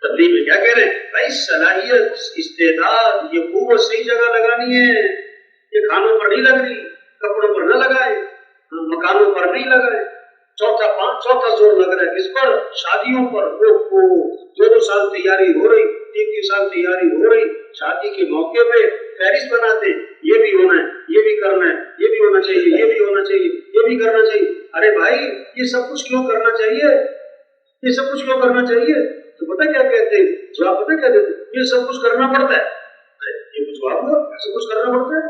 تبلیغ میں کیا کہہ رہے ہیں بھائی؟ صلاحیت، استعداد، یہ قوت صحیح جگہ لگانی ہے، یہ کھانوں پر نہیں لگ رہی، کپڑوں پر نہ لگائے، مکانوں پر نہیں لگائے۔ چوتھا زور لگ رہا ہے کس پر؟ شادیوں پر۔ 2 سال تیاری ہو رہی، 3 سال تیاری ہو رہی، شادی کے موقع پہ فہرست بناتے، یہ بھی ہونا ہے، یہ بھی کرنا ہے، یہ بھی ہونا چاہیے، یہ بھی ہونا چاہیے، یہ بھی کرنا چاہیے۔ ارے بھائی یہ سب کچھ کیوں کرنا چاہیے؟ یہ سب کچھ کیوں کرنا چاہیے؟ تو پتہ کیا کہتے ہیں جواب؟ پتہ کیا دیتے؟ یہ سب کچھ کرنا پڑتا ہے۔ یہ جواب ہوا سب کچھ کرنا پڑتا ہے؟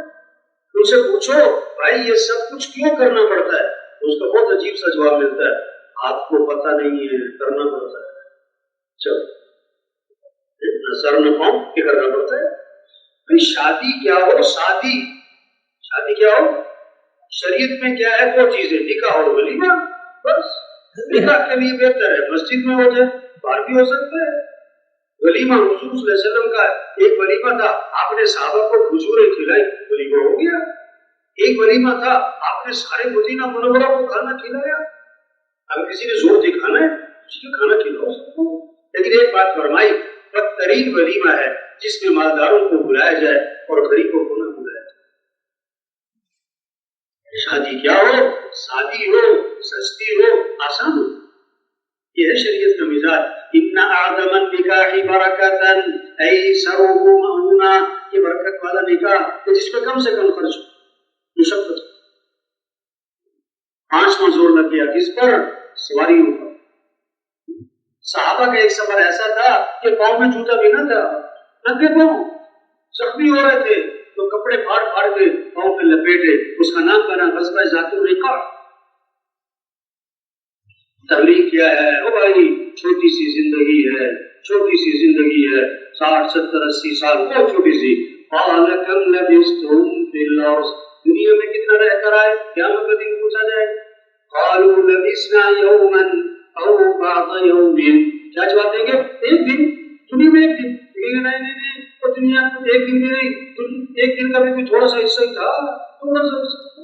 ان سے پوچھو بھائی یہ سب کچھ کیوں کرنا پڑتا ہے؟ تو اس کا بہت عجیب سا جواب ملتا ہے، آپ کو پتہ نہیں ہے، کرنا پڑتا ہے۔ چلو نظر نہ پاؤں کہ کرنا پڑتا ہے۔ بھائی شادی کیا ہو؟ شادی کیا ہو؟ شریعت میں کیا ہے؟ 2 چیزیں، نکاح اور ولیمہ۔ بس نکاح کے لیے بہتر ہے مسجد میں ہو جائے، باہر بھی ہو سکتا ہے۔ ولیمہ حضور صلی اللہ علیہ وسلم کا ایک ولیمہ تھا، آپ نے صحابہ کو کھجوریں کھلائی، ولیمہ ہو گیا۔ ایک ولیمہ تھا، آپ نے سارے مدینہ منورہ کو کھانا کھلایا۔ اگر کسی نے زور دکھانا ہے اس کو کھانا کھلاؤ سکتا ہوں، لیکن ایک بات فرمائی، بدترین ولیمہ ہے جس میں مالداروں کو بلایا جائے اور غریبوں کو نہ بلایا جائے۔ شادی کیا ہو؟ سادی ہو، سستی ہو، آسان ہو، یہ ہے شریعت کا مزاج۔ ان اعظم النکاح برکۃ ایسرہ مؤونہ، یہ برکت والا نکاح ہے جس میں کم سے کم خرچ ہو، مشقت۔ 5واں زور لگ گیا کس پر؟ سواریوں پر۔ صحابہ کا ایک سفر ایسا تھا کہ پاؤں میں جوتا بھی نہ تھا، ننگے پاؤں، زخمی ہو رہے تھے تو کپڑے پھاڑ پھاڑ کے پاؤں پہ لپیٹے، اس کا نام بنا غزوہ ذات الرقاع۔ تبلیغ کیا ہے؟ او بھائی چھوٹی سی زندگی ہے، چھوٹی سی زندگی ہے، 60 70 80 سال، بہت چھوٹی سی۔ قال کم لبثتم فی الارض، دنیا میں کتنا رہ کر آئے؟ قیامت کا دن پوچھا جائے گا۔ قالوا لبثنا یوما او بعض یوم، کیا جواب دیں گے؟ ایک دن، دنیا میں ایک دن۔ نہیں، تو دنیا میں ایک دن بھی نہیں، ایک دن کا بھی کوئی تھوڑا سا حصہ ہی تھا، تھوڑا سا حصہ۔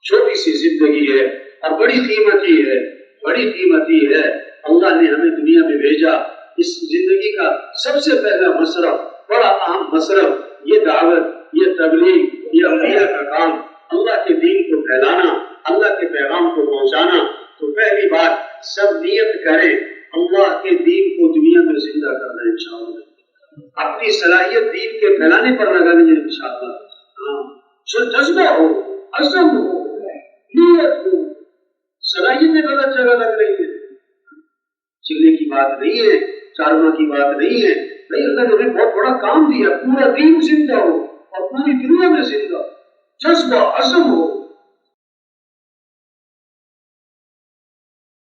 چھوٹی سی زندگی ہے اور بڑی قیمتی ہے، بڑی قیمتی ہے۔ اللہ نے ہمیں دنیا میں بھیجا، اس زندگی کا سب سے پہلا مصرف، بڑا اہم مصرف، یہ دعوت، یہ تبلیغ، یہ انبیاء کا کام، اللہ کے دین کو پھیلانا، اللہ کے پیغام کو پہنچانا۔ تو پہلی بات سب نیت کریں اللہ کے دین کو دنیا میں زندہ کرنا ہے انشاءاللہ، اپنی صلاحیت دین کے پھیلانے پر لگانی ہے انشاءاللہ۔ جذبہ ہو، عزم ہو، نیت ہو، صلاحیتیں غلط جگہ لگ رہی ہے، چلنے کی بات نہیں ہے، چارواں کی بات نہیں ہے۔ نہیں، اللہ نے ہمیں بہت بڑا کام دیا، پورا دین زندہ ہو اور پوری دنیا میں زندہ ہو، جذبہ عزم ہو،